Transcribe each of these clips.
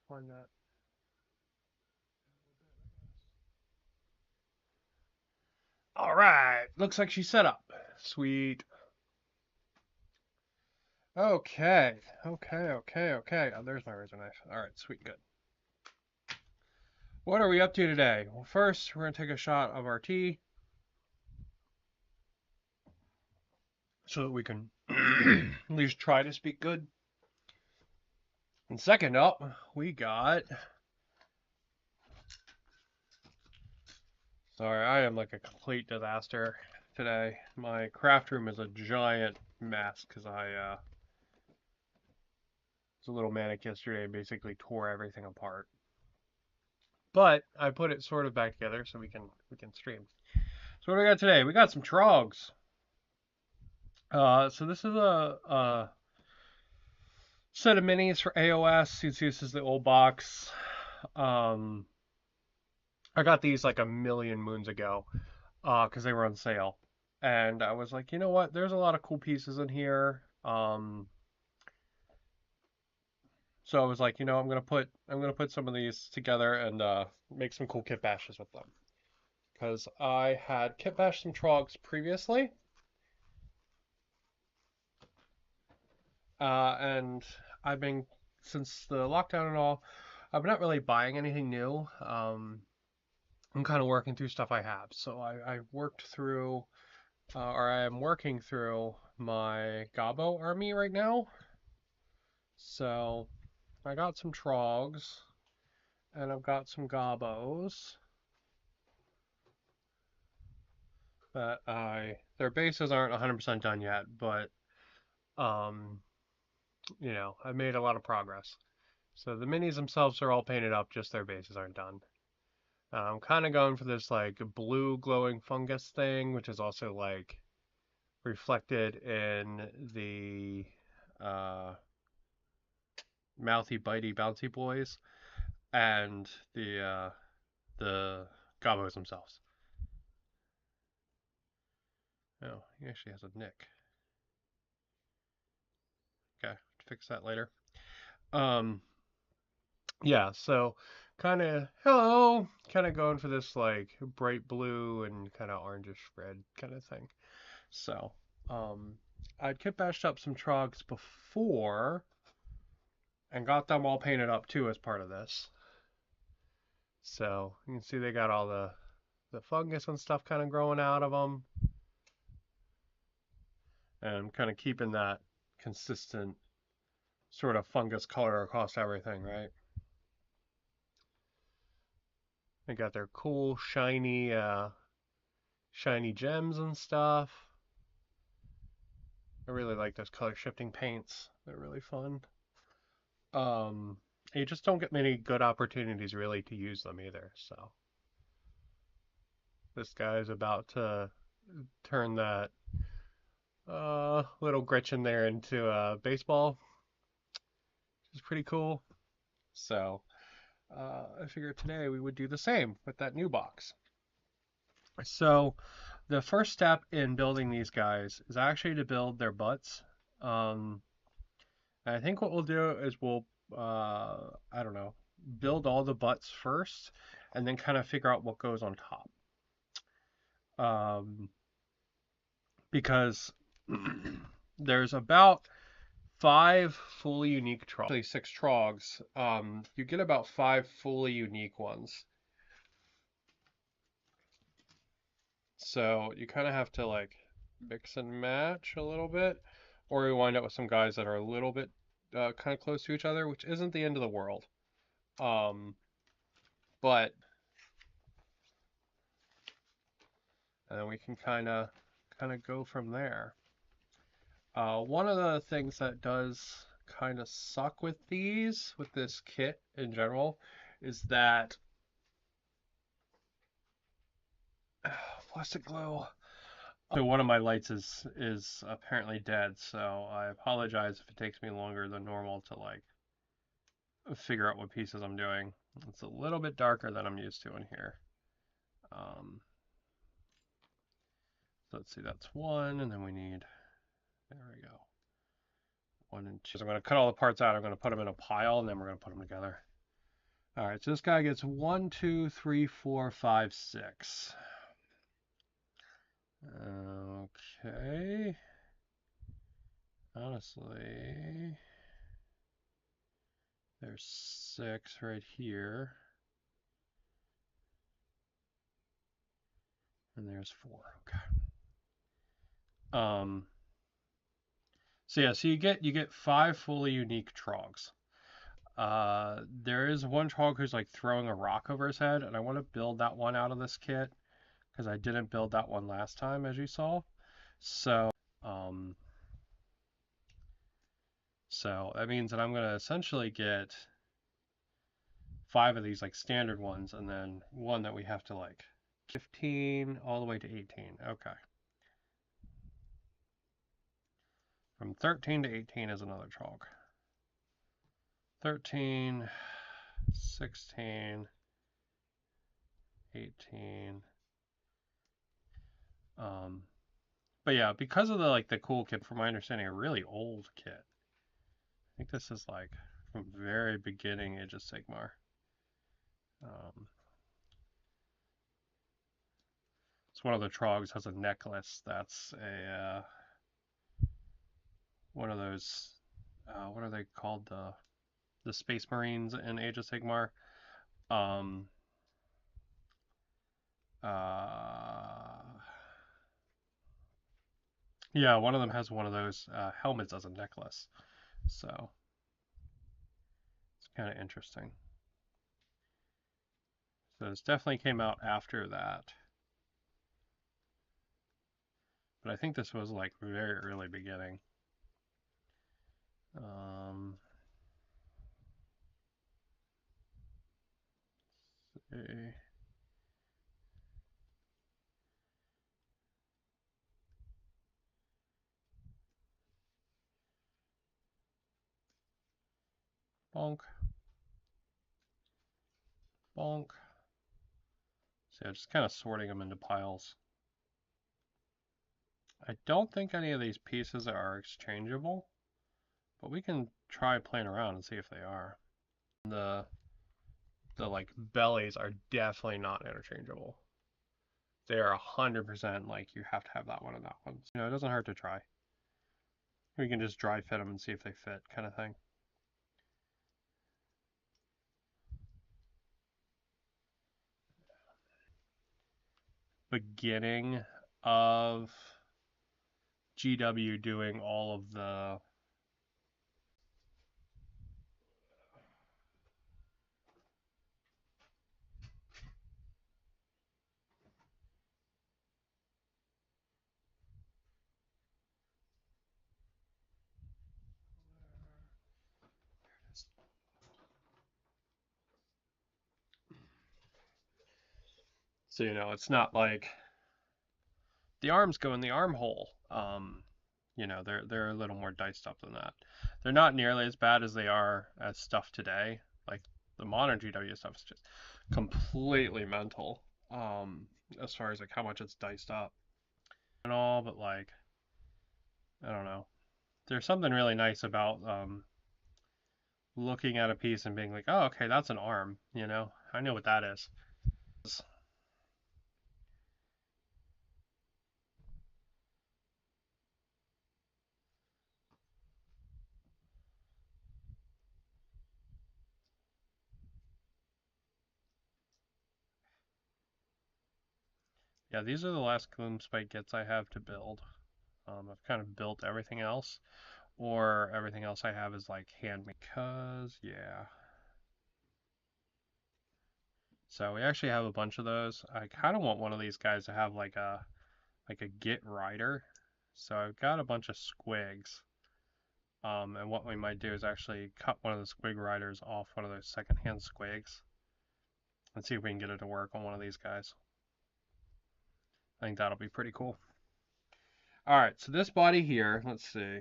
find that. All right, looks like she's set up. Sweet. Okay, okay. Oh, there's my razor knife. All right, sweet, good. What are we up to today? Well, first, we're going to take a shot of our tea so that we can at least try to speak good. And second up, we got... Sorry, I am like a complete disaster today. My craft room is a giant mess because I was a little manic yesterday and basically tore everything apart. But I put it sort of back together so we can stream. So what do we got today? We got some trogs. So this is a set of minis for AOS. You can see this is the old box. Um, I got these like a million moons ago because they were on sale. And I was like, you know what? There's a lot of cool pieces in here. So I was like, you know, I'm gonna put some of these together and make some cool kit bashes with them. Because I had kit bashed some trogs previously, and I've been since the lockdown and all, I've not really buying anything new. I'm kind of working through stuff I have. So I worked through, or I am working through my Gobbo army right now. So I got some trogs, and I've got some Gobbos that their bases aren't 100% done yet, but um, you know, I've made a lot of progress. So the minis themselves are all painted up, just their bases aren't done. I'm kind of going for this like blue glowing fungus thing, which is also like reflected in the uh, mouthy, bitey, bouncy boys and the gobos themselves. Oh, he actually has a nick. Okay, fix that later. Um, yeah, so kind of going for this like bright blue and kind of orangish red kind of thing. So, um, I'd kit bashed up some trogs before and got them all painted up too as part of this. So you can see they got all the fungus and stuff kind of growing out of them, and I'm kind of keeping that consistent sort of fungus color across everything, right? They got their cool shiny gems and stuff. I really like those color shifting paints. They're really fun. Um, you just don't get many good opportunities really to use them either. So this guy's about to turn that little Gretchen there into a baseball, which is pretty cool. So I figured today we would do the same with that new box. So the first step in building these guys is actually to build their butts. Um, I think what we'll do is I don't know, build all the butts first and then kind of figure out what goes on top. Um, because there's about 5 fully unique trogs, actually 6 trogs. You get about 5 fully unique ones. So you kind of have to like mix and match a little bit, or we wind up with some guys that are a little bit kind of close to each other, which isn't the end of the world. Um, but and then we can kind of go from there. One of the things that does kind of suck with this kit in general, is that plastic glue. So one of my lights is apparently dead, so I apologize if it takes me longer than normal to like figure out what pieces I'm doing. It's a little bit darker than I'm used to in here. Um, so let's see, that's one, and then we need, there we go, 1 and 2. So I'm going to cut all the parts out, I'm going to put them in a pile, and then we're going to put them together. All right, so this guy gets 1, 2, 3, 4, 5, 6. Okay. Honestly, there's 6 right here. And there's 4. Okay. So yeah, so you get 5 fully unique trogs. There is one trog who's like throwing a rock over his head, and I want to build that one out of this kit because I didn't build that one last time, as you saw. Um, so that means that I'm gonna essentially get 5 of these like standard ones, and then one that we have to like 15 all the way to 18. Okay. From 13 to 18 is another trog. 13, 16, 18. But yeah, because of the cool kit, from my understanding, a really old kit. I think this is like from very beginning Age of Sigmar. It's one of the trogs has a necklace that's a one of those what are they called, the Space Marines in Age of Sigmar. Um, yeah, one of them has one of those helmets as a necklace, so it's kind of interesting. So this definitely came out after that, but I think this was like very early beginning. See. Bonk. Bonk. So yeah, just kind of sorting them into piles. I don't think any of these pieces are exchangeable, but we can try playing around and see if they are. The like bellies are definitely not interchangeable. They are 100% like you have to have that one and that one. So, it doesn't hurt to try. We can just dry fit them and see if they fit, kind of thing. Beginning of GW doing all of the so it's not like the arms go in the armhole. They're a little more diced up than that. They're not nearly as bad as they are as stuff today. Like the modern GW stuff is just completely mental. As far as like how much it's diced up and all, but like I don't know. There's something really nice about looking at a piece and being like, oh, okay, that's an arm. I know what that is. Yeah, these are the last gloomspite kits I have to build. I've kind of built everything else, or everything else I have is like handmade. Because yeah. So we actually have a bunch of those. I kind of want one of these guys to have like a git rider. So I've got a bunch of squigs. And what we might do is actually cut one of the squig riders off one of those secondhand squigs and see if we can get it to work on one of these guys. I think that'll be pretty cool. All right, so this body here, let's see.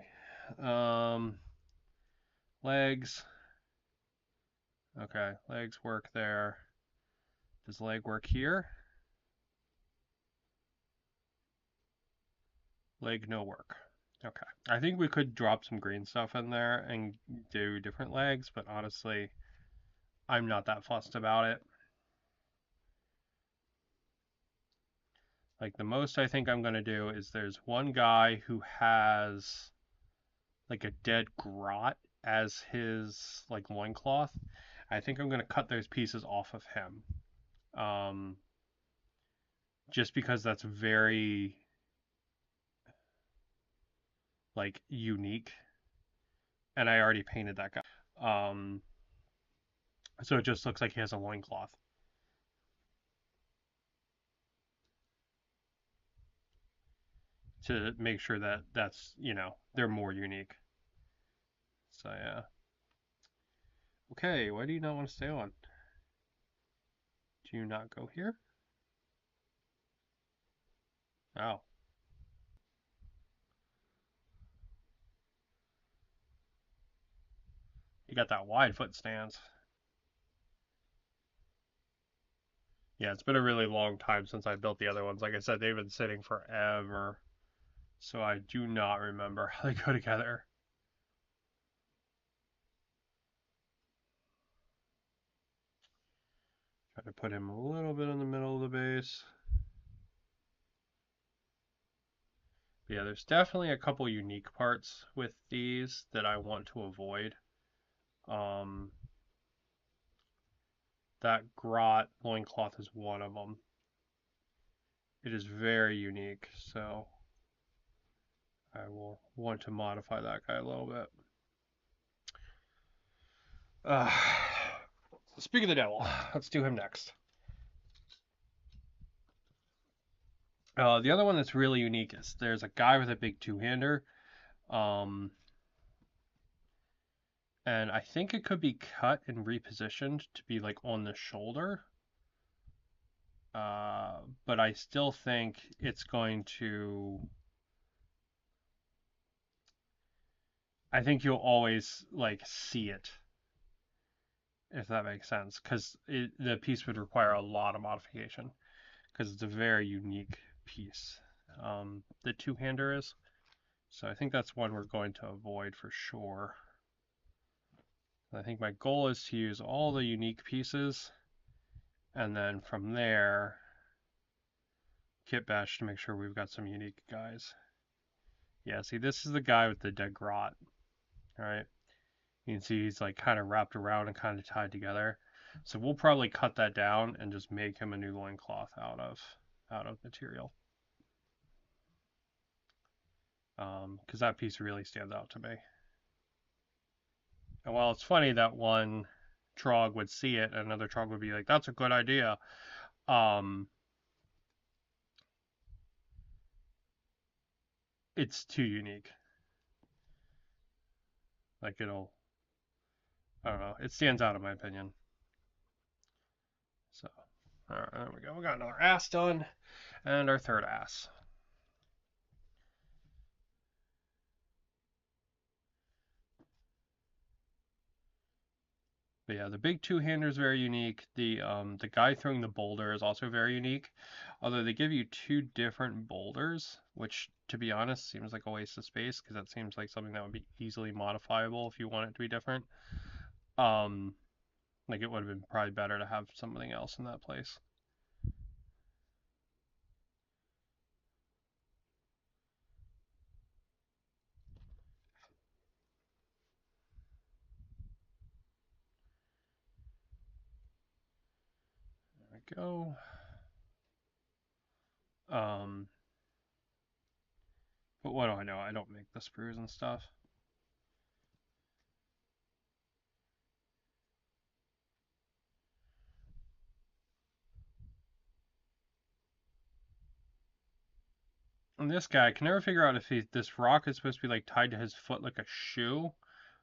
Legs. Okay, legs work there. Does leg work here? Leg no work. Okay. I think we could drop some green stuff in there and do different legs, but honestly, I'm not that fussed about it. Like the most I think I'm going to do is there's one guy who has like a dead grot as his like loincloth. I think I'm going to cut those pieces off of him. Just because that's very like unique, and I already painted that guy. So it just looks like he has a loincloth. To make sure that that's, they're more unique. So yeah. Okay, why do you not want to stay on? Do you not go here? Oh. You got that wide foot stance. Yeah, it's been a really long time since I built the other ones. Like I said, they've been sitting forever. So I do not remember how they go together. Try to put him a little bit in the middle of the base. Yeah, there's definitely a couple unique parts with these that I want to avoid. That grot loincloth is one of them. It is very unique, so I will want to modify that guy a little bit. Speak of the devil, let's do him next. The other one that's really unique is there's a guy with a big two-hander. And I think it could be cut and repositioned to be like on the shoulder. But I still think it's going to. I think you'll always like see it, if that makes sense, because the piece would require a lot of modification because it's a very unique piece. The two-hander is. So I think that's one we're going to avoid for sure. I think my goal is to use all the unique pieces, and then from there, kit bash to make sure we've got some unique guys. Yeah, see, this is the guy with the dead grot. All right, you can see he's like kind of wrapped around and kind of tied together. So we'll probably cut that down and just make him a new loincloth out of material. Because that piece really stands out to me. And while it's funny that one trog would see it and another trog would be like, "That's a good idea," it's too unique. Like I don't know, it stands out in my opinion. So, all right, there we go. We got another ass done, and our third ass. But yeah, the big two-hander is very unique. The guy throwing the boulder is also very unique. Although they give you two different boulders, which to be honest seems like a waste of space because that seems like something that would be easily modifiable if you want it to be different. Like it would have been probably better to have something else in that place. There we go. But what do I know? I don't make the sprues and stuff. And this guy, I can never figure out if this rock is supposed to be like tied to his foot like a shoe,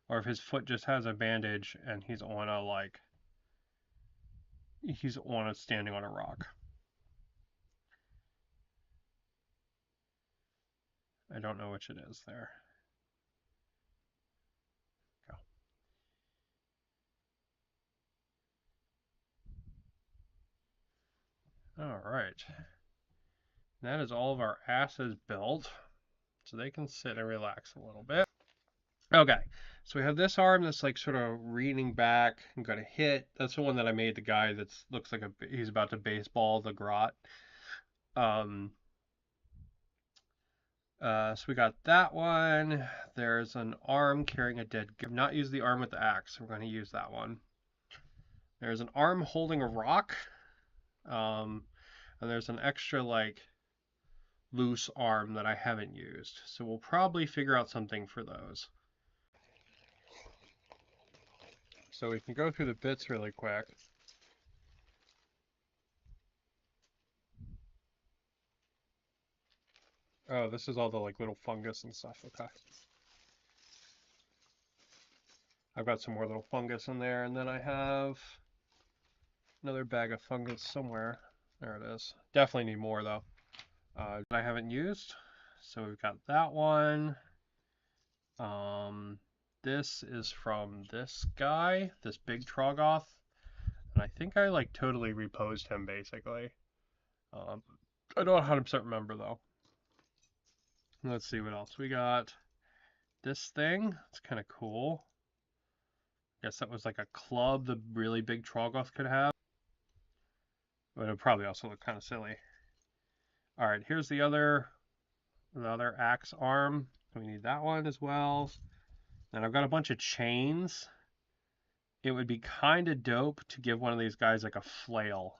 or if his foot just has a bandage and he's on standing on a rock. I don't know which it is there. Go. All right. That is all of our asses built, so they can sit and relax a little bit. Okay, so we have this arm that's like sort of leaning back and gonna hit. That's the one that I made the guy that looks like he's about to baseball the grot. Um, so we got that one. There's an arm carrying a dead. I've not used the arm with the axe. We're going to use that one. There's an arm holding a rock. Um, and there's an extra like loose arm that I haven't used. So we'll probably figure out something for those. So we can go through the bits really quick. Oh, this is all the like little fungus and stuff. Okay. I've got some more little fungus in there, and then I have another bag of fungus somewhere. There it is. Definitely need more though. I haven't used. So we've got that one. Um, this is from this guy, this big Trogoth, and I think I like totally reposed him basically. Um, I don't 100% remember though. Let's see what else we got. This thing, it's kind of cool. Guess that was like a club the really big Trogoth could have. But it would probably also look kind of silly. All right, here's the other axe arm. We need that one as well. And I've got a bunch of chains. It would be kind of dope to give one of these guys like a flail.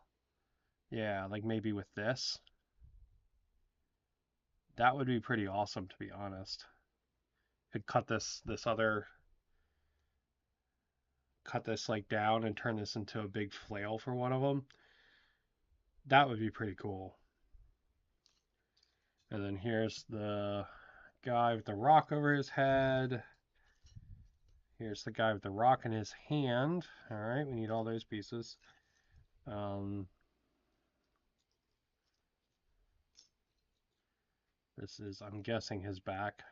Yeah, like maybe with this. That would be pretty awesome, to be honest. Could cut this like down and turn this into a big flail for one of them. That would be pretty cool. And then here's the guy with the rock over his head. Here's the guy with the rock in his hand. All right, we need all those pieces. This is, I'm guessing, his back.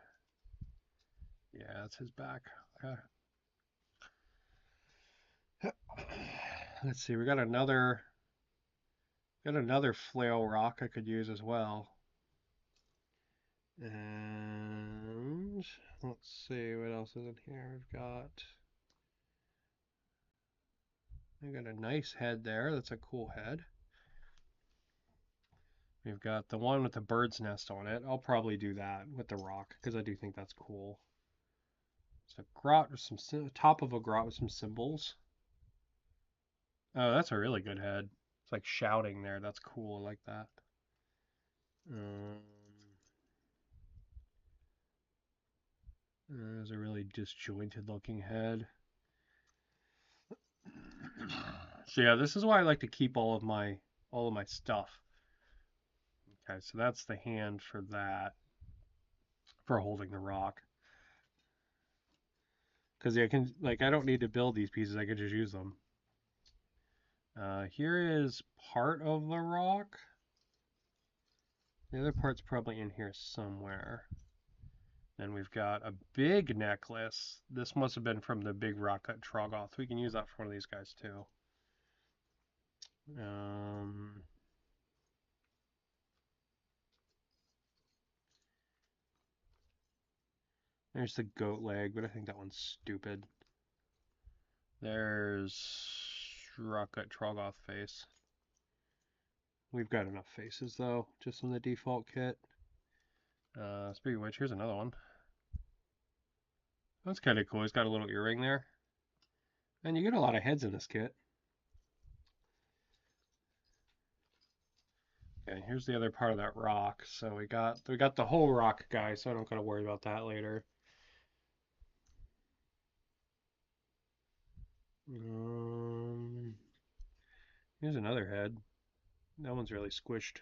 Yeah, that's his back. Okay. Let's see, we got another flail rock I could use as well. And let's see what else is in here. We've got a nice head there. That's a cool head. We've got the one with the bird's nest on it. I'll probably do that with the rock because I do think that's cool. It's a grot with some top of a grot with some symbols. Oh, that's a really good head. It's like shouting there. That's cool. I like that. There's a really disjointed looking head. So yeah, this is why I like to keep all of my stuff. Okay, so that's the hand for that, for holding the rock. Because I can, like, I don't need to build these pieces. I can just use them. Here is part of the rock. The other part's probably in here somewhere. Then we've got a big necklace. This must have been from the big rock cut Trogoth. We can use that for one of these guys too. There's the goat leg, but I think that one's stupid. There's rock cut Trogoth face. We've got enough faces though, just in the default kit. Speaking of which, here's another one. That's kind of cool. He's got a little earring there. And you get a lot of heads in this kit. Okay, here's the other part of that rock. So we got the whole rock guy, so I don't gotta worry about that later. Here's another head. That one's really squished.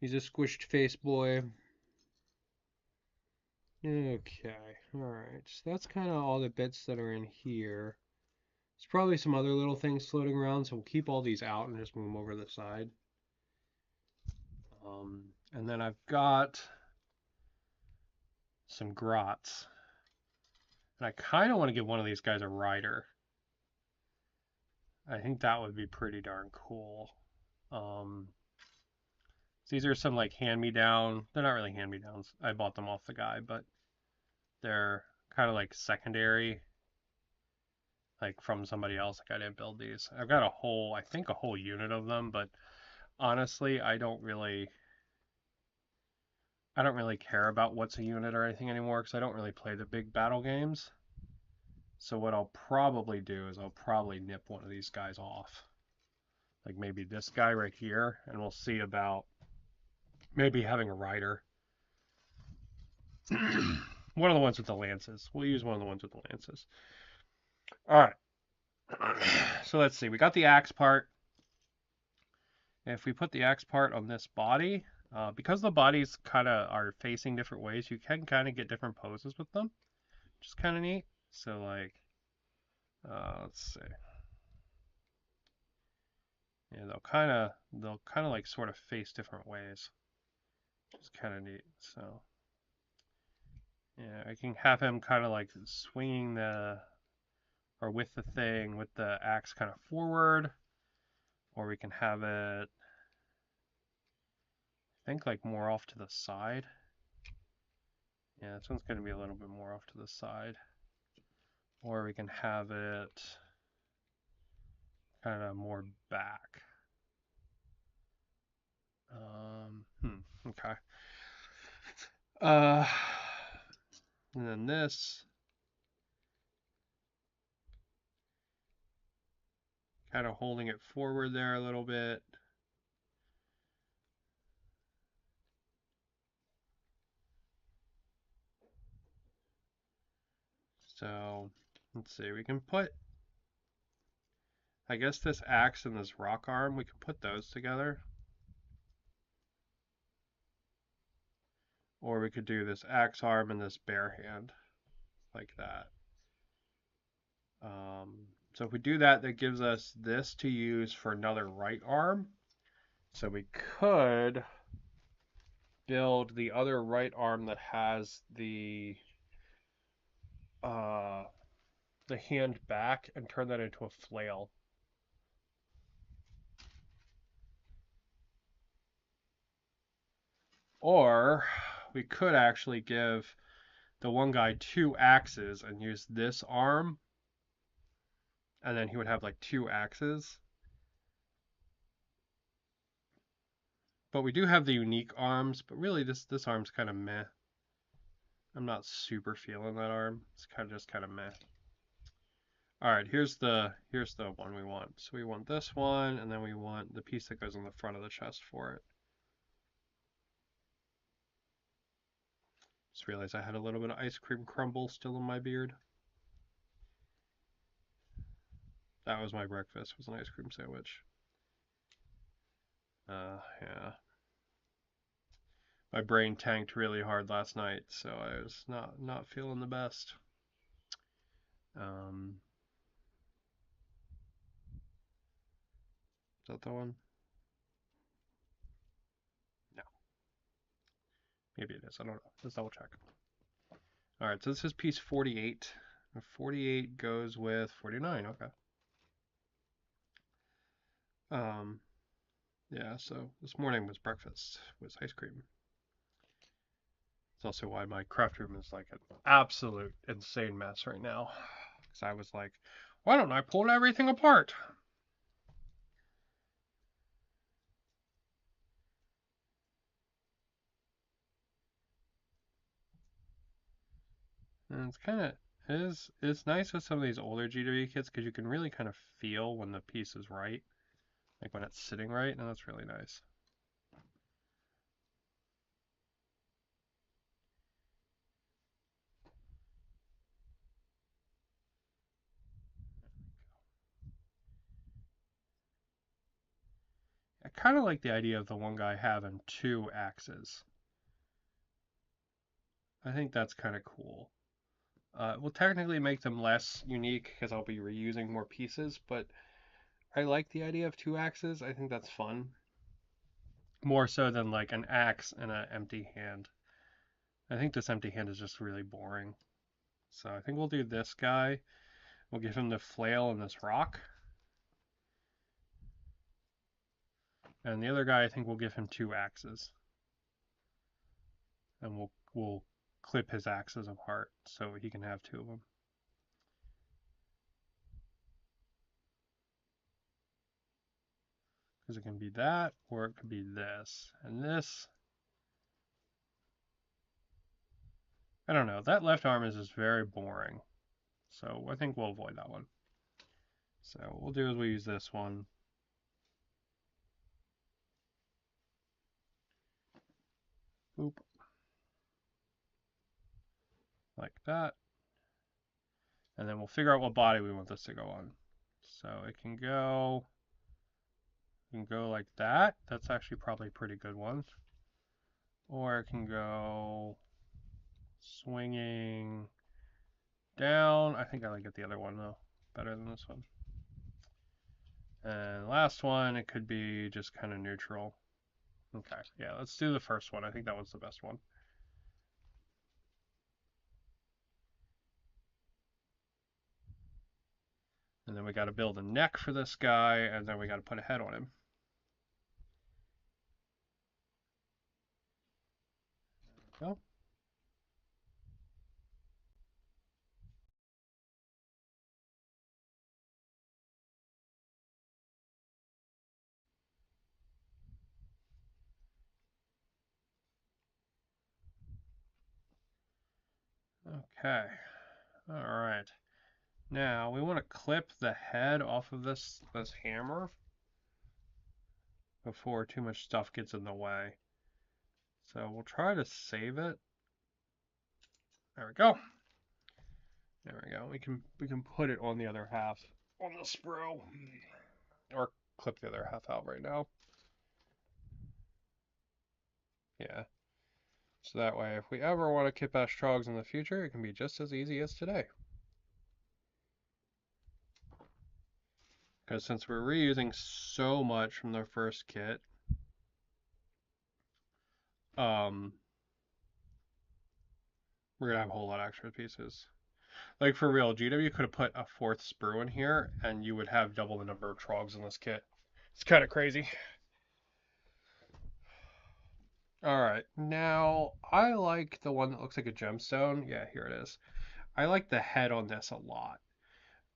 He's a squished face boy. Okay, alright. So that's kind of all the bits that are in here. There's probably some other little things floating around, so we'll keep all these out and just move them over to the side. And then I've got some grots. And I kind of want to give one of these guys a rider. I think that would be pretty darn cool. These are some like hand-me-down. They're not really hand-me-downs. I bought them off the guy, but they're kind of like secondary, like from somebody else. Like I didn't build these. I've got a whole, I think a whole unit of them, but honestly, I don't really care about what's a unit or anything anymore because I don't really play the big battle games. So what I'll probably do is I'll probably nip one of these guys off. Like maybe this guy right here, and we'll see about maybe having a rider. One of the ones with the lances. We'll use one of the ones with the lances. All right. So let's see. We got the axe part. If we put the axe part on this body, because the bodies kind of are facing different ways, you can kind of get different poses with them, which is kind of neat. So like, let's see. Yeah, they'll kind of like sort of face different ways, which is kind of neat. So yeah, I can have him kind of like swinging or with the thing with the axe kind of forward, or we can have it, I think like more off to the side. Yeah, this one's going to be a little bit more off to the side. Or we can have it kind of more back. Okay. Uh, and then this kind of holding it forward there a little bit. So let's see, we can put, I guess this axe and this rock arm, we can put those together. Or we could do this axe arm and this bare hand, like that. So if we do that, that gives us this to use for another right arm. So we could build the other right arm that has uh, the hand back and turn that into a flail. Or we could actually give the one guy 2 axes and use this arm, and then he would have like 2 axes. But we do have the unique arms, but really this arm's kind of meh. I'm not super feeling that arm. It's just kind of meh. All right, here's the one we want. So we want this one, and then we want the piece that goes on the front of the chest for it. Just realized I had a little bit of ice cream crumble still in my beard. That was my breakfast, was an ice cream sandwich. Yeah. My brain tanked really hard last night, so I was not feeling the best. Is that the one? No. Maybe it is. I don't know. Let's double check. All right, so this is piece 48. 48 goes with 49. Okay. Yeah, so this morning was breakfast, was ice cream. It's also why my craft room is like an absolute insane mess right now. Because I was like, why don't I pull everything apart? And it's nice with some of these older GW kits because you can really kind of feel when the piece is right, like when it's sitting right, and that's really nice. I kind of like the idea of the one guy having 2 axes. I think that's kind of cool. Will technically make them less unique because I'll be reusing more pieces, but I like the idea of 2 axes. I think that's fun. More so than like an axe and an empty hand. I think this empty hand is just really boring. So I think we'll do this guy. We'll give him the flail and this rock. And the other guy, I think we'll give him 2 axes. And we'll clip his axes apart so he can have two of them. Because it can be that, or it could be this. And this, I don't know. That left arm is just very boring. So I think we'll avoid that one. So what we'll do is we'll use this one. Boop. Like that. And then we'll figure out what body we want this to go on. So it can go like that. That's actually probably a pretty good one. Or it can go swinging down. I think I like it the other one though, better than this one. And last one, it could be just kind of neutral. Okay, yeah, let's do the first one. I think that was the best one. And then we got to build a neck for this guy, and then we got to put a head on him. There we go. Okay. All right. Now we want to clip the head off of this hammer before too much stuff gets in the way. So we'll try to save it. There we go. There we go. We can put it on the other half on the sprue, or clip the other half out right now. Yeah. So that way, if we ever want to kitbash trogs in the future, it can be just as easy as today. Because since we're reusing so much from the first kit, we're gonna have a whole lot of extra pieces. Like for real, GW could have put a fourth sprue in here, and you would have double the number of trogs in this kit. It's kind of crazy. Alright, now I like the one that looks like a gemstone. Yeah, here it is. I like the head on this a lot.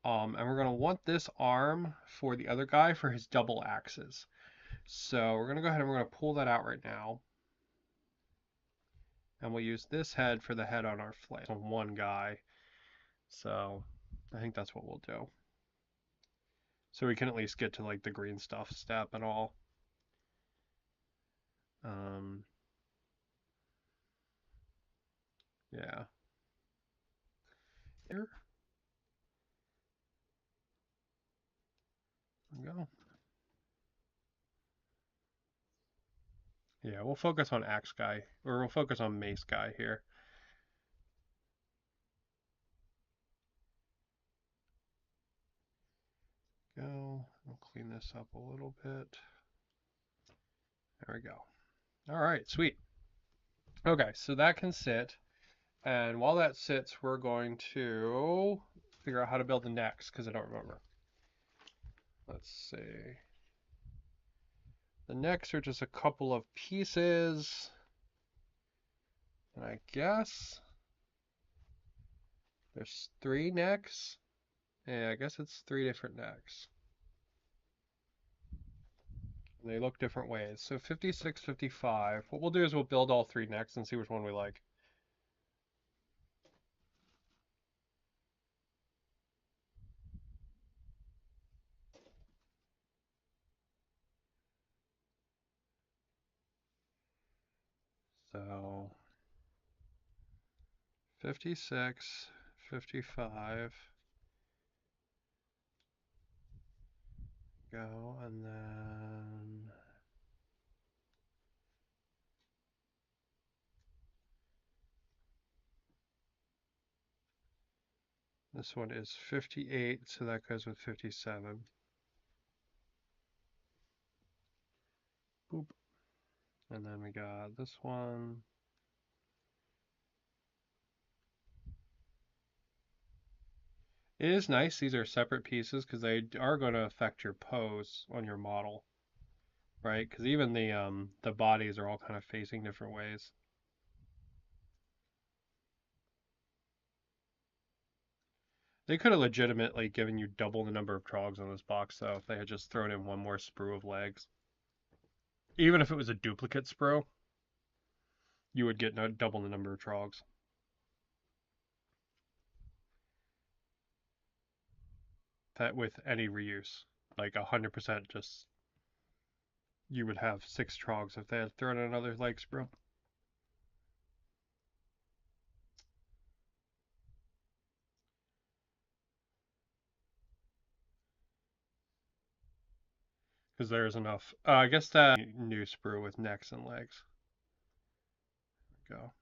And we're going to want this arm for the other guy for his double axes. So we're going to go ahead and we're going to pull that out right now. And we'll use this head for the head on our flame on one guy. So I think that's what we'll do. So we can at least get to like the green stuff step and all. Yeah. Here we go. Yeah, we'll focus on axe guy, or we'll focus on mace guy here. Go. We'll clean this up a little bit. There we go. All right, sweet. Okay, so that can sit. And while that sits, we're going to figure out how to build the next, because I don't remember. Let's see. The necks are just a couple of pieces. And I guess there's 3 necks. Yeah, I guess it's 3 different necks. And they look different ways. So 56, 55. What we'll do is we'll build all 3 necks and see which one we like. So 56, 55. Go, and then this one is 58, so that goes with 57. Boop. And then we got this one. It is nice these are separate pieces because they are going to affect your pose on your model, right? Because even the bodies are all kind of facing different ways. They could have legitimately given you double the number of trogs on this box, though, if they had just thrown in one more sprue of legs. Even if it was a duplicate sprue, you would get double the number of trogs. That with any reuse, like 100% just, you would have 6 trogs if they had thrown in another leg sprue. Because there's enough. I guess that new sprue with necks and legs. There we go.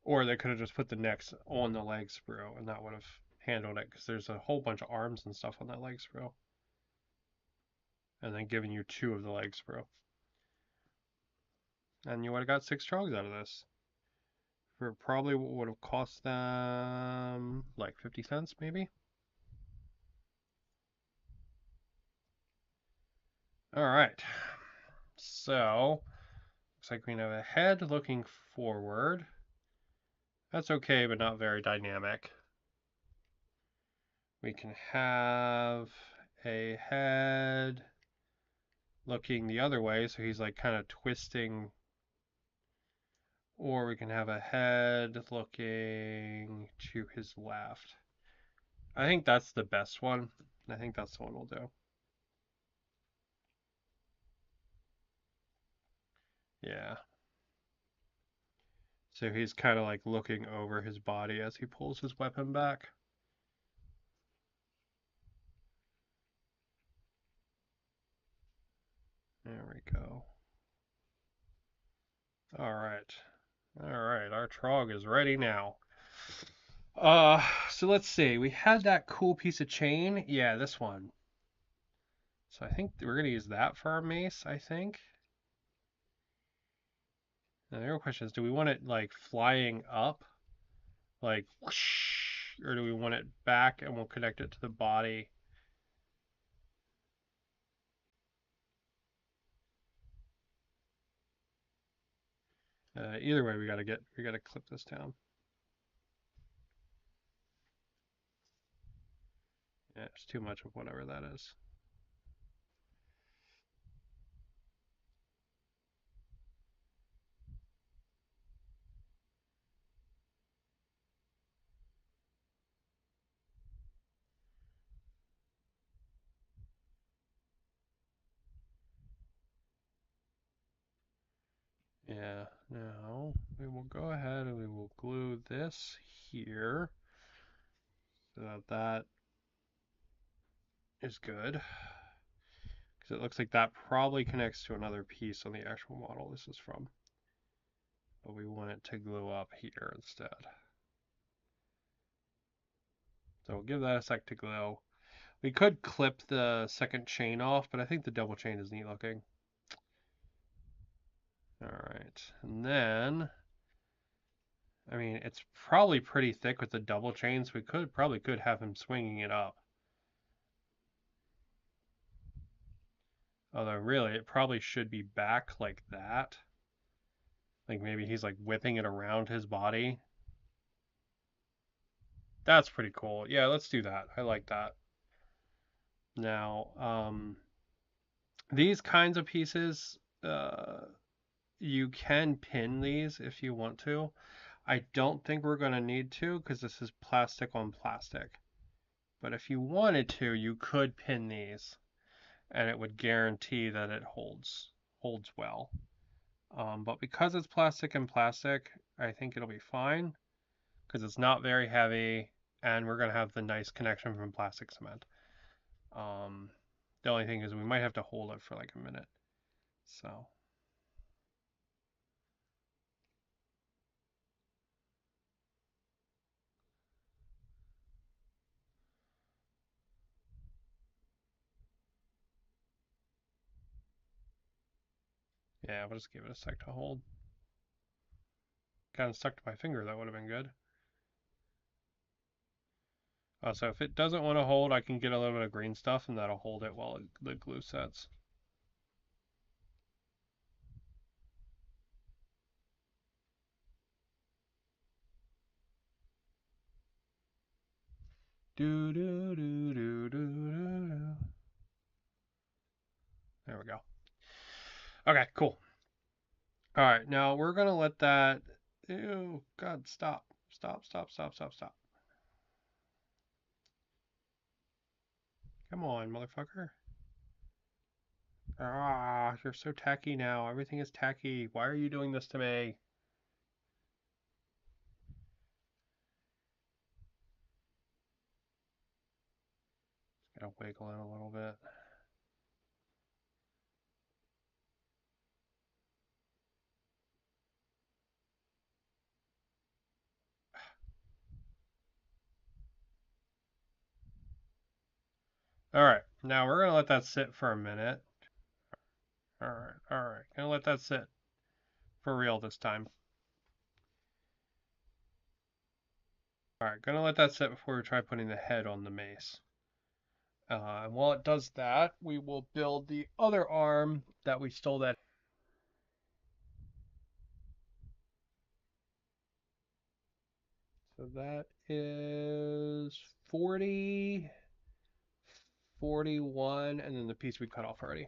Or they could have just put the necks on the leg sprue, and that would have handled it, because there's a whole bunch of arms and stuff on that leg sprue. And then given you 2 of the leg sprue. And you would have got 6 trogs out of this. For probably what would have cost them like 50 cents, maybe? Alright. So, looks like we have a head looking forward. That's okay, but not very dynamic. We can have a head looking the other way, so he's like kind of twisting. Or we can have a head looking to his left. I think that's the best one. I think that's the one we'll do. Yeah. So he's kind of like looking over his body as he pulls his weapon back. There we go. Alright. Alright, our Trog is ready now. So let's see. We had that cool piece of chain. Yeah, this one. So I think we're going to use that for our mace, I think. Now the real question is, do we want it like flying up? Like whoosh, or do we want it back and we'll connect it to the body? Either way, we gotta clip this down. Yeah, it's too much of whatever that is. Yeah, now we will go ahead and we will glue this here so that that is good. Because it looks like that probably connects to another piece on the actual model this is from. But we want it to glue up here instead. So we'll give that a sec to glue. We could clip the second chain off, but I think the double chain is neat looking. Alright, and then, I mean, it's probably pretty thick with the double chains. We probably could have him swinging it up. Although really, it probably should be back like that. Like maybe he's like whipping it around his body. That's pretty cool. Yeah, let's do that. I like that. Now, these kinds of pieces, you can pin these if you want to. I don't think we're going to need to because this is plastic on plastic. But if you wanted to, you could pin these and it would guarantee that it holds well. But because it's plastic and plastic, I think it'll be fine because it's not very heavy and we're going to have the nice connection from plastic cement. The only thing is we might have to hold it for like a minute. So. Yeah, we'll just give it a sec to hold. Kind of stuck to my finger, that would have been good. So if it doesn't want to hold, I can get a little bit of green stuff and that'll hold it while the glue sets. Do do do do do do. There we go. Okay, cool. All right, now we're gonna let that. Ew, God, stop, stop, stop, stop, stop, stop. Come on, motherfucker. Ah, you're so tacky now. Everything is tacky. Why are you doing this to me? Gotta wiggle it a little bit. All right, now we're gonna let that sit for a minute. All right. Gonna let that sit for real this time. All right, gonna let that sit before we try putting the head on the mace. And while it does that, we will build the other arm that we stole that. So that is 40, 41, and then the piece we cut off already.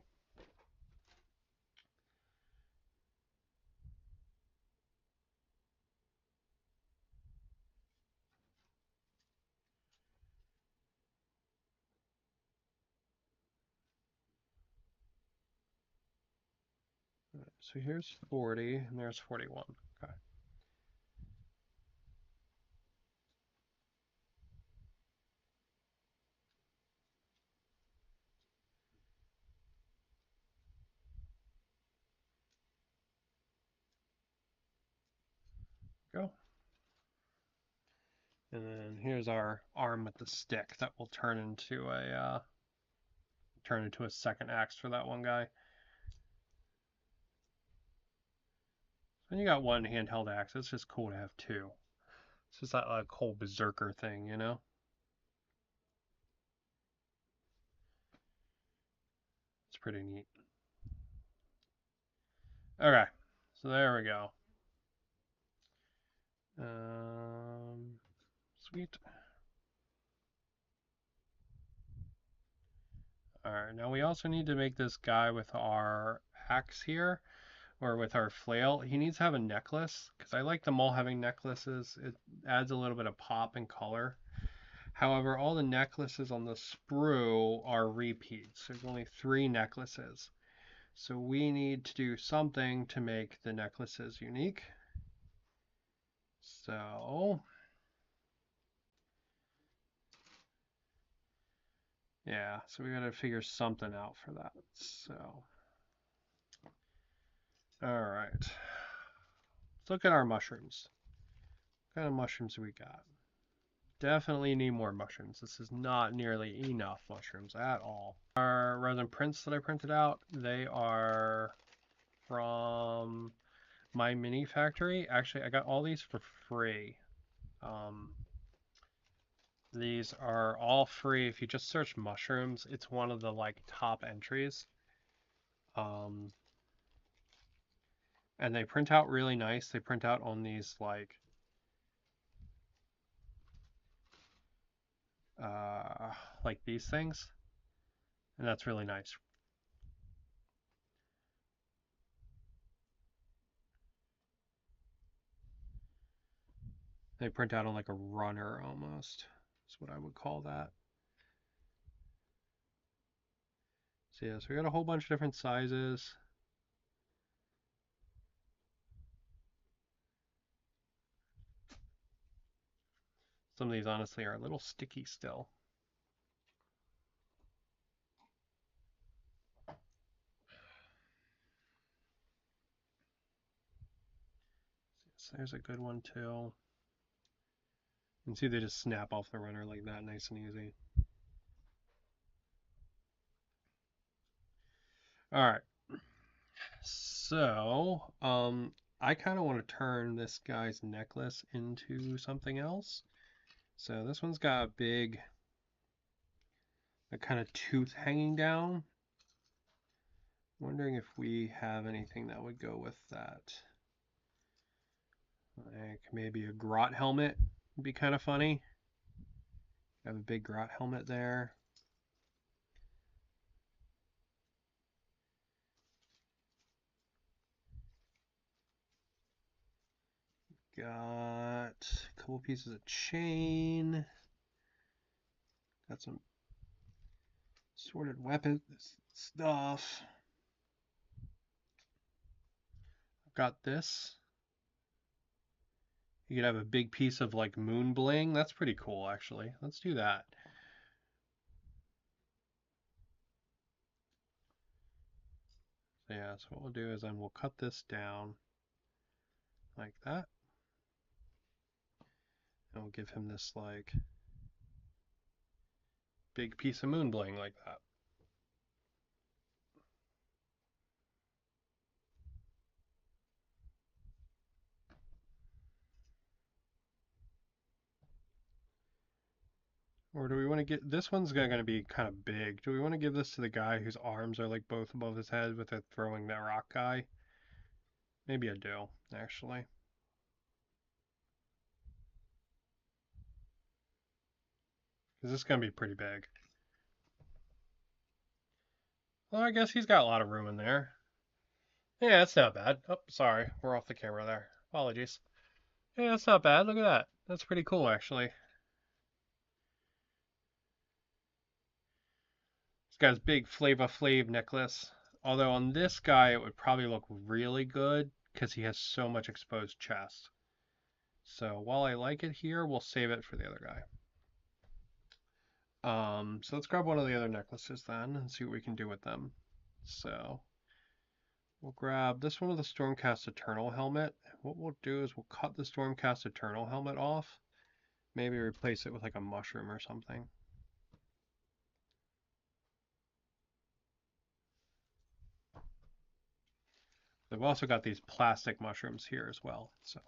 So here's 40, and there's 41. Okay. Go. And then here's our arm with the stick that will turn into a second axe for that one guy. When you got one handheld axe, it's just cool to have two. It's just that like whole berserker thing, you know? It's pretty neat. Okay, so there we go. Sweet. Alright, now we also need to make this guy with our axe here, or with our flail. He needs to have a necklace, because I like them all having necklaces. It adds a little bit of pop and color. However, all the necklaces on the sprue are repeats. There's only 3 necklaces. So we need to do something to make the necklaces unique. So, yeah, so we gotta figure something out for that. So, alright. Let's look at our mushrooms. What kind of mushrooms do we got? Definitely need more mushrooms. This is not nearly enough mushrooms at all. Our resin prints that I printed out, they are from my mini factory. Actually, I got all these for free. These are all free. If you just search mushrooms, it's one of the like top entries. And they print out really nice. They print out on these like these things, and that's really nice. They print out on like a runner almost. That's what I would call that. So yeah, so we got a whole bunch of different sizes. Some of these honestly are a little sticky still. So there's a good one too. You can see they just snap off the runner like that, nice and easy. All right. So, I kind of want to turn this guy's necklace into something else. So this one's got a big, a kind of tooth hanging down. Wondering if we have anything that would go with that. Like maybe a grot helmet would be kind of funny. I have a big grot helmet there. Got a couple pieces of chain. Got some sorted weapon stuff. I've got this. You could have a big piece of like moon bling. That's pretty cool, actually. Let's do that. So yeah, so what we'll do is then we'll cut this down like that. And we'll give him this like big piece of moon bling like that. Or do we want to get, this one's going to be kind of big. Do we want to give this to the guy whose arms are like both above his head with the throwing that rock guy? Maybe I do, actually. Because this is going to be pretty big. Well, I guess he's got a lot of room in there. Yeah, that's not bad. Oh, sorry. We're off the camera there. Apologies. Yeah, that's not bad. Look at that. That's pretty cool, actually. This guy's big Flava Flav necklace. Although on this guy, it would probably look really good because he has so much exposed chest. So while I like it here, we'll save it for the other guy. So let's grab one of the other necklaces then and see what we can do with them. So we'll grab this one with the Stormcast Eternal helmet. What we'll do is we'll cut the Stormcast Eternal helmet off. Maybe replace it with like a mushroom or something. They've also got these plastic mushrooms here as well. So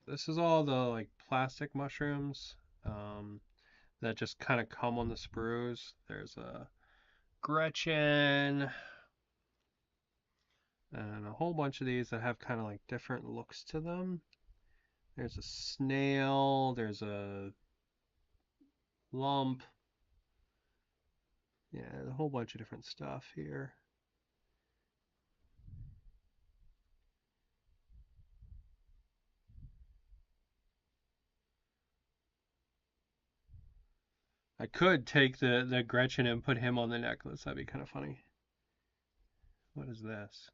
this is all the like plastic mushrooms that just kind of come on the sprues. There's a Gretchen and a whole bunch of these that have kind of like different looks to them. There's a snail, there's a lump. Yeah, a whole bunch of different stuff here. I could take the Gretchen and put him on the necklace. That'd be kind of funny. What is this?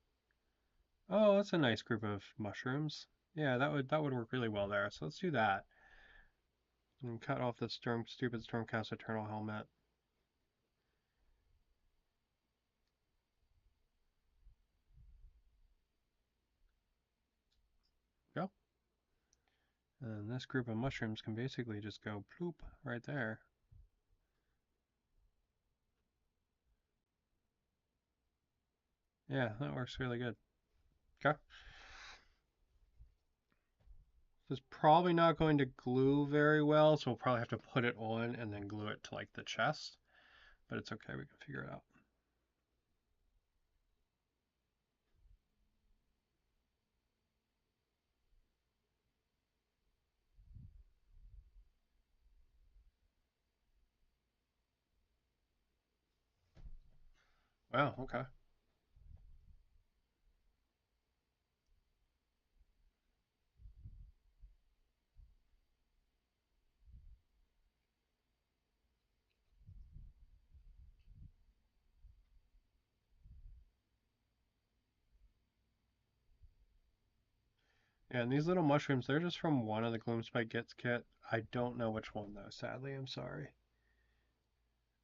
Oh, that's a nice group of mushrooms. Yeah, that would work really well there. So let's do that. And cut off the stupid Stormcast Eternal helmet. Go. And this group of mushrooms can basically just go ploop right there. Yeah, that works really good. Okay. This is probably not going to glue very well, so we'll probably have to put it on and then glue it to like the chest. But it's okay, we can figure it out. Wow, okay. Yeah, and these little mushrooms, they're just from one of the gloomspite gets kit. I don't know which one though, sadly, I'm sorry.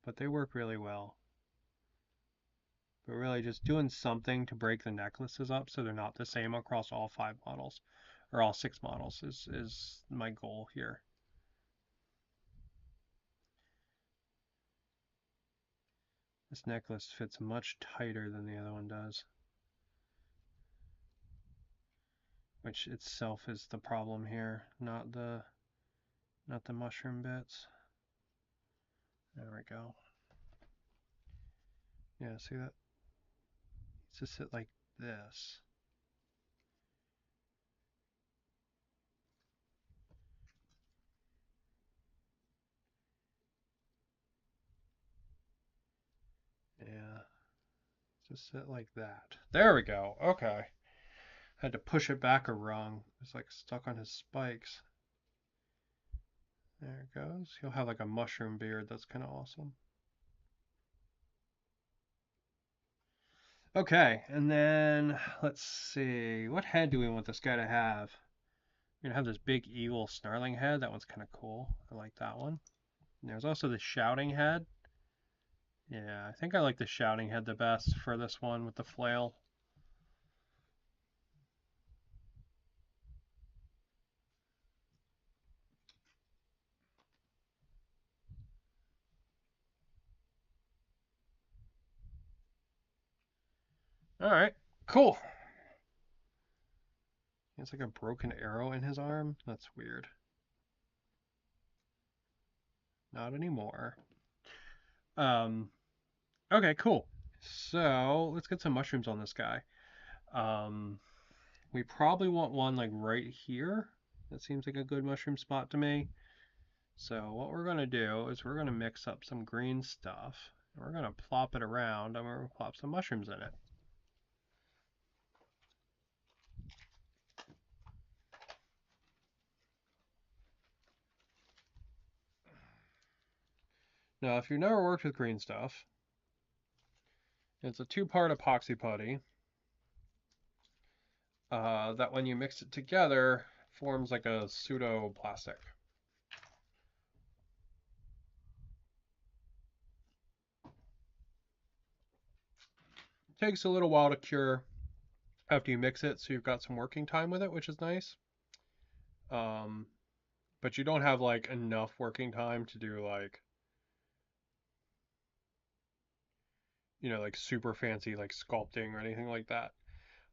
But they work really well. But really just doing something to break the necklaces up so they're not the same across all 5 models. Or all 6 models is my goal here. This necklace fits much tighter than the other one does. Which itself is the problem here, not the mushroom bits. There we go. Yeah, see that? It's just sit like this. to sit like that. There we go. Okay. Had to push it back a rung. It's like stuck on his spikes. There it goes. He'll have like a mushroom beard. That's kind of awesome. Okay, and then let's see. What head do we want this guy to have? We're gonna have this big evil snarling head. That one's kind of cool. I like that one. And there's also the shouting head. Yeah, I think I like the shouting head the best for this one with the flail. All right, cool. It's like a broken arrow in his arm. That's weird. Not anymore. Okay, cool. So let's get some mushrooms on this guy. Um, we probably want one like right here. That seems like a good mushroom spot to me. So what we're gonna do is we're gonna mix up some green stuff. And we're gonna plop it around and we're gonna plop some mushrooms in it. Now, if you've never worked with green stuff, it's a two-part epoxy putty that when you mix it together forms like a pseudo plastic. It takes a little while to cure after you mix it, so you've got some working time with it, which is nice. But you don't have like enough working time to do like, you know, like super fancy like sculpting or anything like that.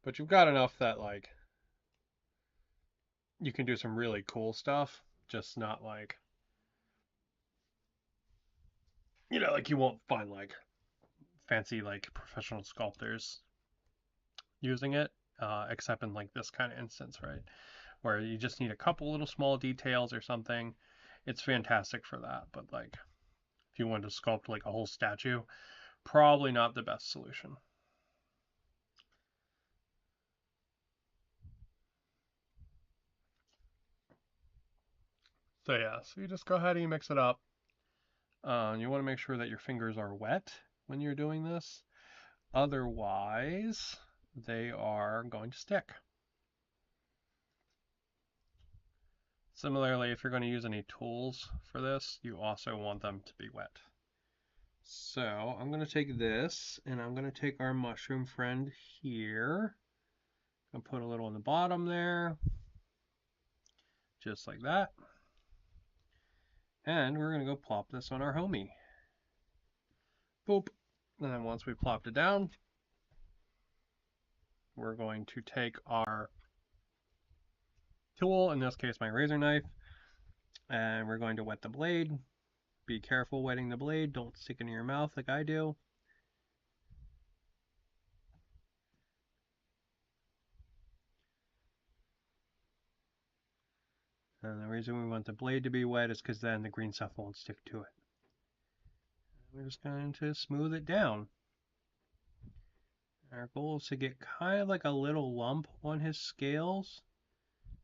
But you've got enough that like you can do some really cool stuff, just not like, you know, like you won't find like fancy like professional sculptors using it, except in like this kind of instance, right? Where you just need a couple little small details or something. It's fantastic for that, but like if you wanted to sculpt like a whole statue, probably not the best solution. So yeah, so you just go ahead and you mix it up. You want to make sure that your fingers are wet when you're doing this. Otherwise, they are going to stick. Similarly, if you're going to use any tools for this, you also want them to be wet. So I'm going to take this and I'm going to take our mushroom friend here. I'll put a little on the bottom there, just like that. And we're going to go plop this on our homie. Boop. And then once we plopped it down, we're going to take our tool, in this case my razor knife, and we're going to wet the blade. Be careful wetting the blade, don't stick it in your mouth like I do. And the reason we want the blade to be wet is because then the green stuff won't stick to it. We're just going to smooth it down. Our goal is to get kind of like a little lump on his scales,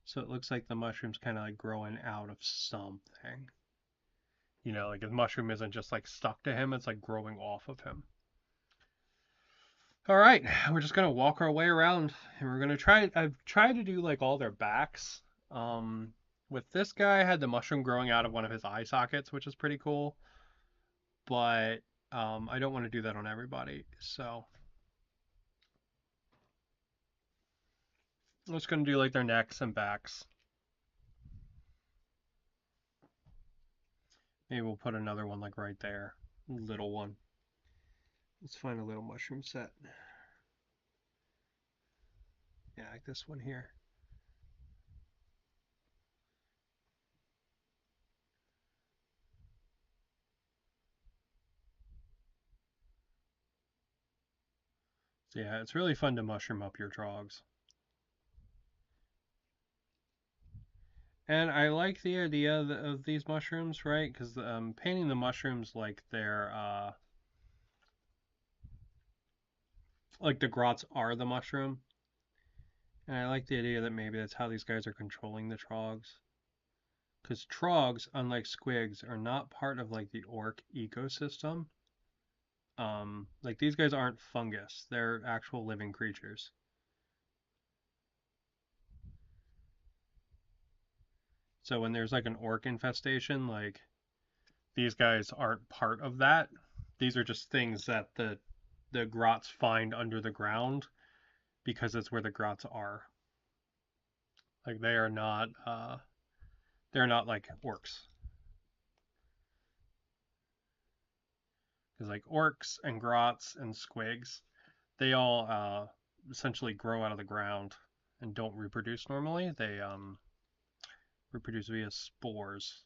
so it looks like the mushroom's kind of like growing out of something. You know, like his mushroom isn't just like stuck to him, it's like growing off of him. All right, we're just gonna walk our way around, and we're gonna try. I've tried to do like all their backs. With this guy, I had the mushroom growing out of one of his eye sockets, which is pretty cool. But I don't want to do that on everybody, so I'm just gonna do like their necks and backs. Maybe we'll put another one like right there, little one. Let's find a little mushroom set. Yeah, like this one here. So yeah, it's really fun to mushroom up your trogs. And I like the idea of these mushrooms, right? Because painting the mushrooms like they're like the grots are the mushroom. And I like the idea that maybe that's how these guys are controlling the trogs. Because trogs, unlike squigs, are not part of like the orc ecosystem. Like these guys aren't fungus; they're actual living creatures. So when there's like an orc infestation, like these guys aren't part of that. These are just things that the grots find under the ground because it's where the grots are. Like they're not like orcs. Because like orcs and grots and squigs, they all essentially grow out of the ground and don't reproduce normally. They reproduce via spores.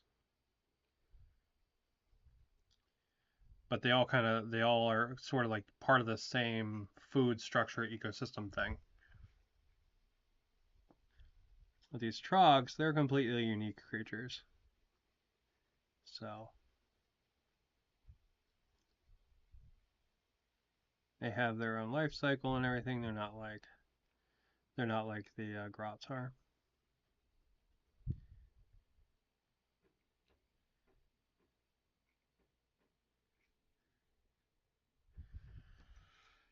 But they all are sort of like part of the same food structure ecosystem thing. With these trogs, they're completely unique creatures. So they have their own life cycle and everything. They're not like the grots are.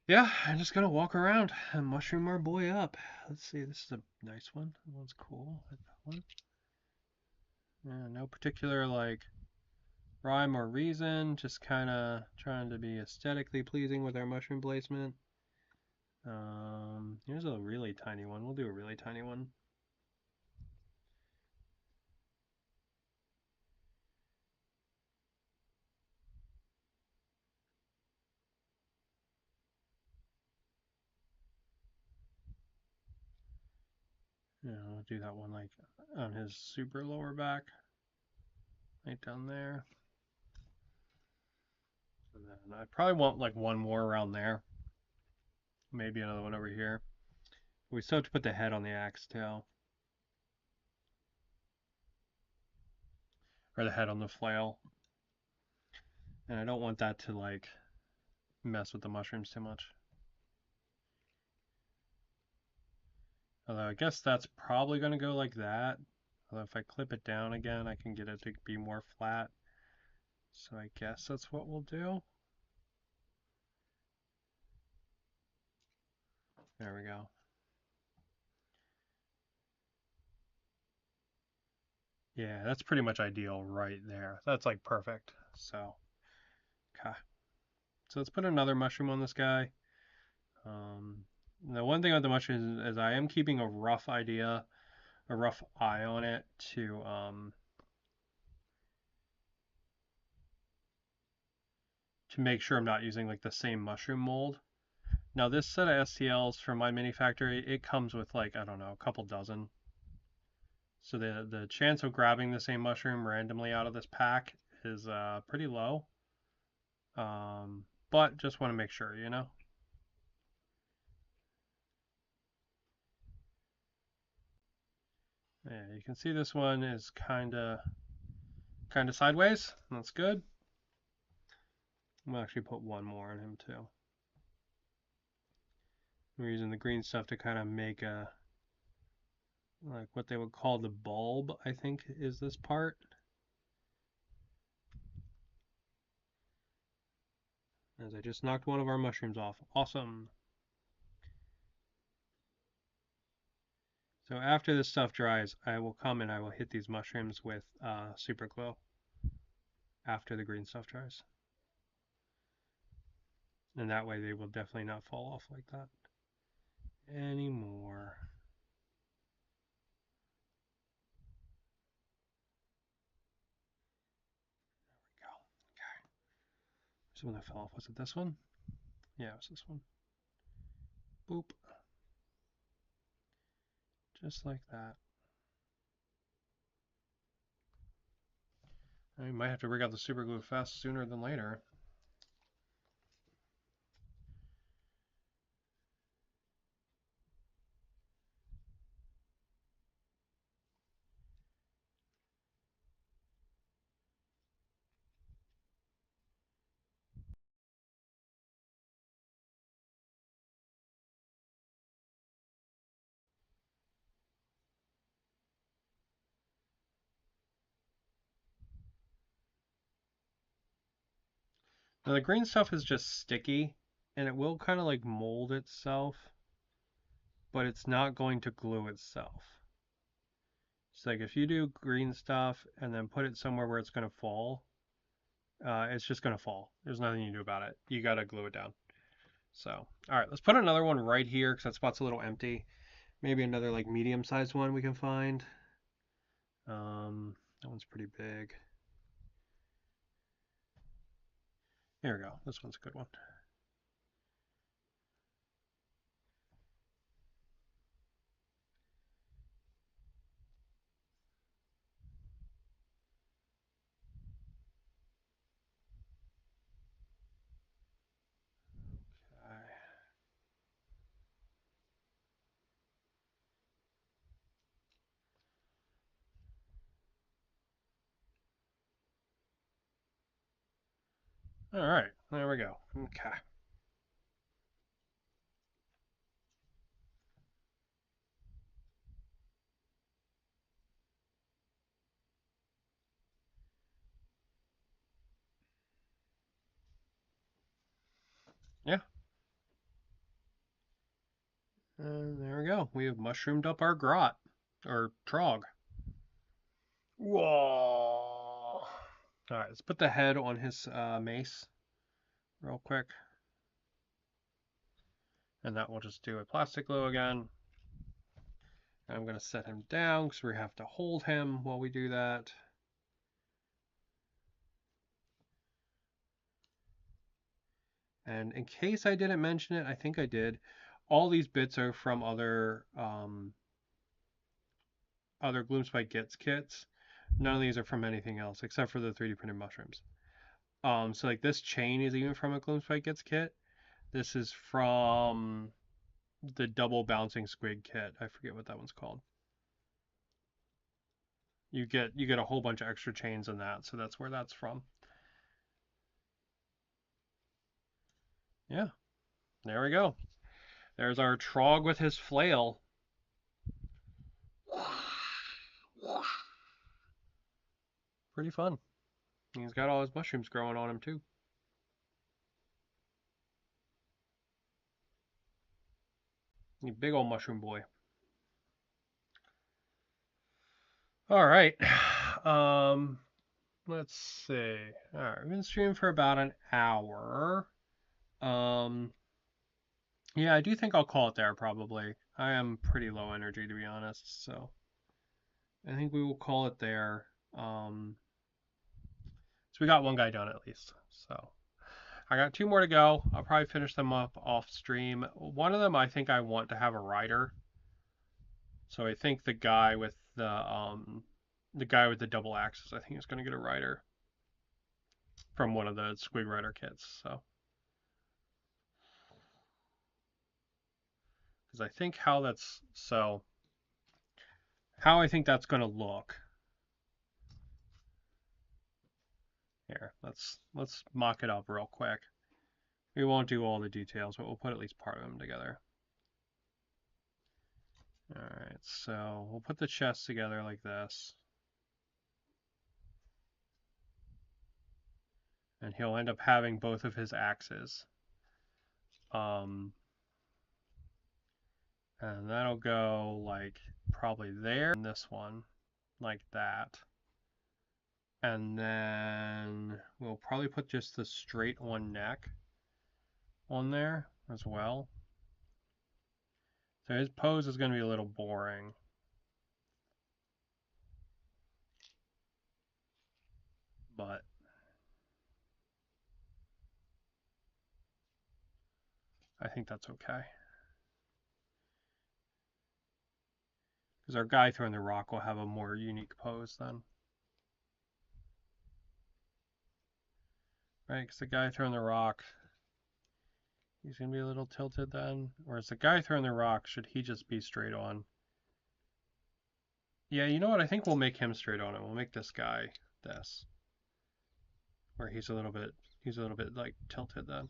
Yeah, I'm just gonna walk around and mushroom our boy up. Let's see, this is a nice one. That one's cool. Like that one. Yeah, no particular like rhyme or reason, just kind of trying to be aesthetically pleasing with our mushroom placement. Here's a really tiny one. We'll do a really tiny one. Yeah, I'll do that one like on his super lower back, right down there. And then I probably want like one more around there. Maybe another one over here. We still have to put the head on the axe tail. Or the head on the flail. And I don't want that to like mess with the mushrooms too much. Although I guess that's probably going to go like that. Although if I clip it down again, I can get it to be more flat. So I guess that's what we'll do. There we go. Yeah, that's pretty much ideal right there. That's like perfect. So, okay. So let's put another mushroom on this guy. The one thing with the mushroom is I am keeping a rough idea, a rough eye on it to make sure I'm not using like the same mushroom mold. Now this set of STLs from my mini factory, it comes with like, I don't know, a couple dozen. So the chance of grabbing the same mushroom randomly out of this pack is pretty low. But just want to make sure, you know? Yeah, you can see this one is kind of sideways. That's good. I'm gonna actually put one more on him too. We're using the green stuff to kind of make a like what they would call the bulb, I think is this part. As I just knocked one of our mushrooms off. Awesome. So after this stuff dries, I will come and I will hit these mushrooms with super glue after the green stuff dries. And that way they will definitely not fall off like that anymore. There we go. Okay. So when that fell off, was it this one? Yeah, it was this one. Boop. Just like that. I might have to rig out the super glue fast sooner than later. Now the green stuff is just sticky, and it will kind of like mold itself, but it's not going to glue itself. It's like if you do green stuff and then put it somewhere where it's going to fall, it's just going to fall. There's nothing you can do about it. You got to glue it down. So, all right, let's put another one right here because that spot's a little empty. Maybe another like medium-sized one we can find. That one's pretty big. There we go. This one's a good one. All right, there we go. Okay. Yeah. And there we go. We have mushroomed up our grot, or trog. Whoa! All right, let's put the head on his mace real quick. And that will just do a plastic glue again. And I'm going to set him down because we have to hold him while we do that. And in case I didn't mention it, I think I did. All these bits are from other gloomspite gets kits. None of these are from anything else except for the 3D printed mushrooms. So like this chain is even from a gloomspite gets kit. This is from the double bouncing squid kit. I forget what that one's called. You get a whole bunch of extra chains in that, so that's where that's from. Yeah, there we go. There's our trog with his flail. Pretty fun. He's got all his mushrooms growing on him too. You big old mushroom boy. All right. Let's see. All right, we've been streaming for about an hour. Yeah, I do think I'll call it there probably. I am pretty low energy to be honest, so I think we will call it there. So we got one guy done at least. So I got two more to go. I'll probably finish them up off stream. One of them I think I want to have a rider. So I think the guy with the double axes I think is going to get a rider from one of the Squig Rider kits. So because I think how I think that's going to look. Here, let's mock it up real quick. We won't do all the details, but we'll put at least part of them together. All right, so we'll put the chest together like this. And he'll end up having both of his axes. And that'll go like probably there, and this one, like that. And then we'll probably put just the straight one neck on there as well. So his pose is going to be a little boring. But I think that's okay. Because our guy throwing the rock will have a more unique pose then. Right, because the guy throwing the rock, he's going to be a little tilted then. Whereas the guy throwing the rock, should he just be straight on? Yeah, you know what? I think we'll make him straight on it. We'll make this guy this. Where he's a little bit like tilted then.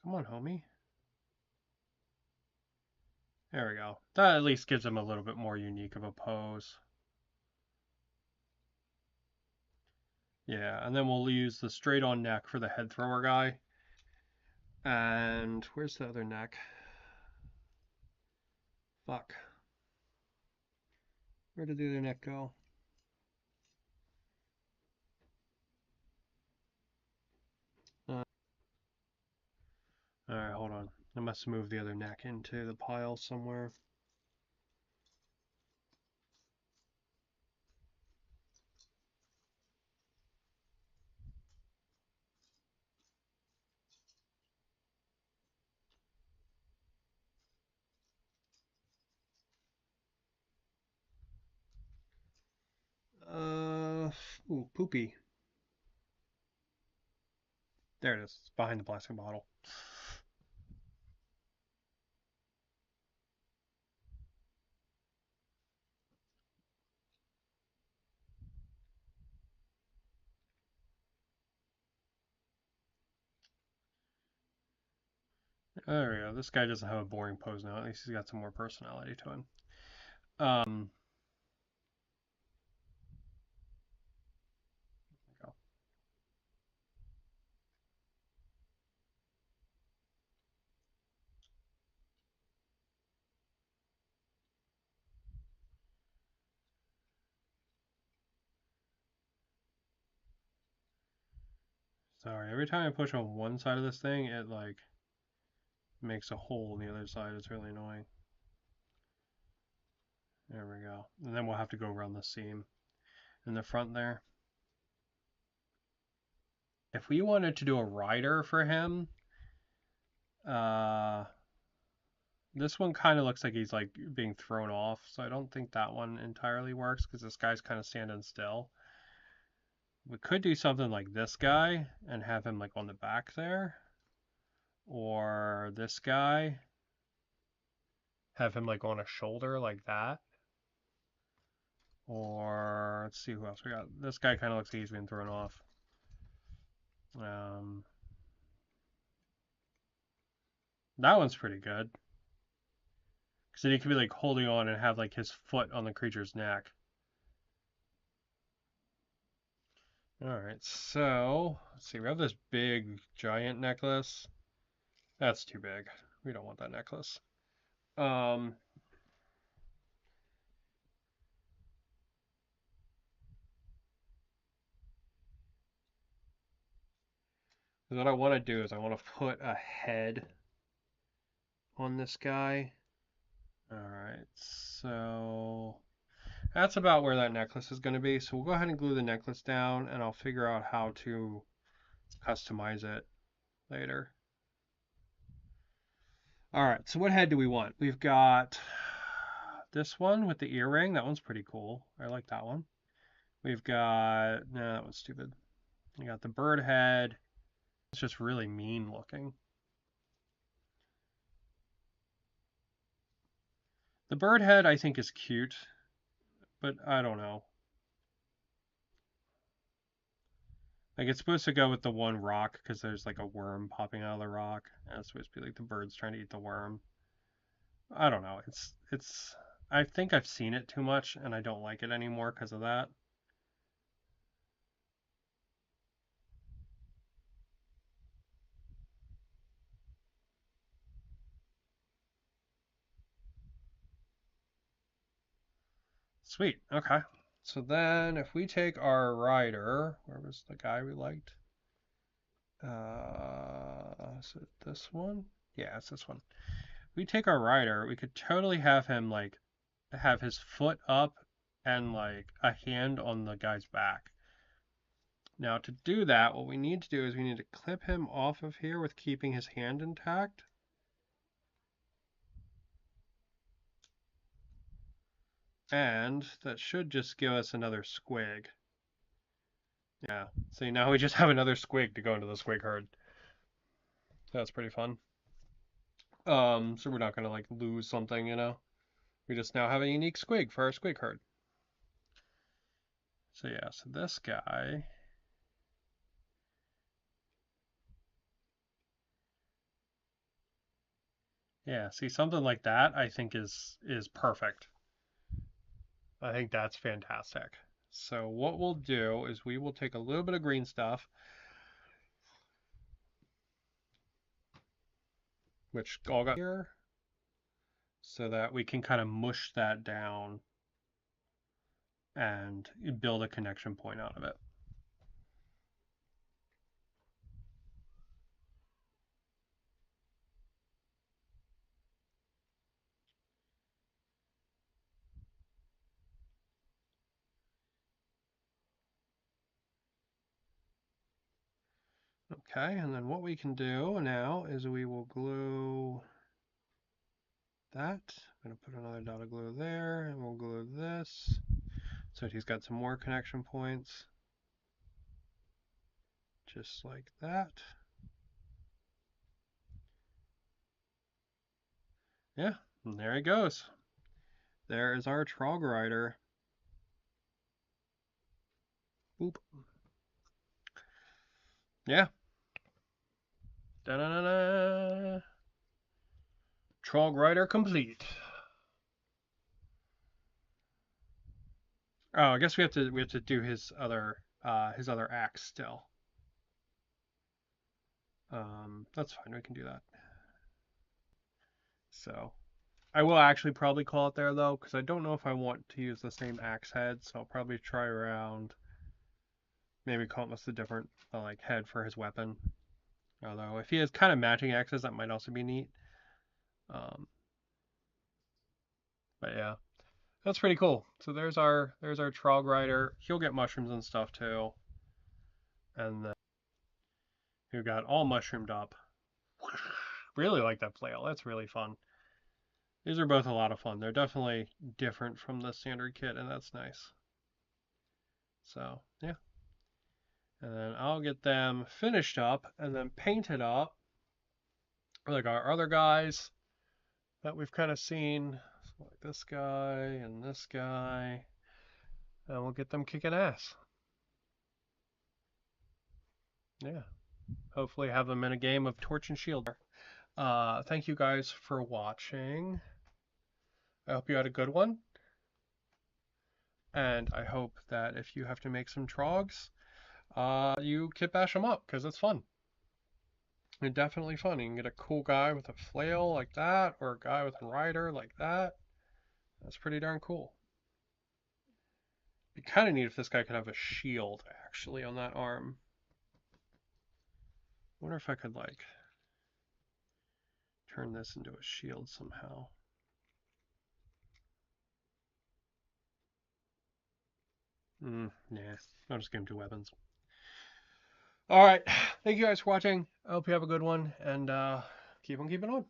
Come on, homie. There we go. That at least gives him a little bit more unique of a pose. Yeah, and then we'll use the straight on neck for the head thrower guy. And where's the other neck? Fuck. Where did the other neck go? Alright, hold on. I must move the other neck into the pile somewhere. Ooh, poopy. There it is. It's behind the plastic bottle. There we go. This guy doesn't have a boring pose now. At least he's got some more personality to him. Go. Sorry, every time I push on one side of this thing, it like makes a hole on the other side. It's really annoying. There we go. And then we'll have to go around the seam in the front there. If we wanted to do a rider for him, this one kind of looks like he's like being thrown off, so I don't think that one entirely works because this guy's kind of standing still. We could do something like this guy and have him like on the back there, or this guy, have him like on a shoulder like that. Or let's see who else we got. This guy kind of looks like he's been thrown off. That one's pretty good. Because then he could be like holding on and have like his foot on the creature's neck. Alright, so let's see. We have this big giant necklace. That's too big. We don't want that necklace. What I want to do is I want to put a head on this guy. Alright, so that's about where that necklace is going to be. So we'll go ahead and glue the necklace down, and I'll figure out how to customize it later. Alright, so what head do we want? We've got this one with the earring. That one's pretty cool. I like that one. We've got... No, that one's stupid. We got the bird head. It's just really mean looking. The bird head I think is cute, but I don't know. Like it's supposed to go with the one rock because there's like a worm popping out of the rock. And it's supposed to be like the bird's trying to eat the worm. I don't know. It's I think I've seen it too much and I don't like it anymore because of that. Sweet. Okay. So then if we take our rider, where was the guy we liked? Is it this one? Yeah, it's this one. We take our rider, we could totally have him like have his foot up and like a hand on the guy's back. Now to do that, what we need to do is we need to clip him off of here with keeping his hand intact. And that should just give us another squig. Yeah, see now we just have another squig to go into the squig herd. That's pretty fun. So we're not gonna like lose something, you know? We just now have a unique squig for our squig herd. So yeah, so this guy. Yeah, see, something like that I think is perfect. I think that's fantastic. So what we'll do is we will take a little bit of green stuff, which all got here, so that we can kind of mush that down and build a connection point out of it. Okay, and then what we can do now is we will glue that. I'm going to put another dot of glue there, and we'll glue this so he's got some more connection points. Just like that. Yeah, and there he goes. There is our Trog Rider. Boop. Yeah. Da-da-da-da. Trog Rider complete. Oh, I guess we have to do his other axe still. That's fine. We can do that. So I will actually probably call it there though, because I don't know if I want to use the same axe head. So I'll probably try around. Maybe call it with a different like head for his weapon. Although if he has kind of matching axes, that might also be neat. Um, but yeah, that's pretty cool. So there's our Trog Rider. He'll get mushrooms and stuff too. And then we got all mushroomed up. Really like that flail. That's really fun. These are both a lot of fun. They're definitely different from the standard kit, and that's nice. So yeah. And then I'll get them finished up and then painted up like our other guys that we've kind of seen. So like this guy and this guy. And we'll get them kicking ass. Yeah. Hopefully have them in a game of Torch and Shield. Thank you guys for watching. I hope you had a good one. And I hope that if you have to make some trogs, you kitbash them up because it's fun. It's definitely fun. You can get a cool guy with a flail like that, or a guy with a rider like that. That's pretty darn cool. It'd be kind of neat if this guy could have a shield actually on that arm. I wonder if I could like turn this into a shield somehow. Nah, I'll just give him two weapons. All right, thank you guys for watching. I hope you have a good one, and keep on keeping on.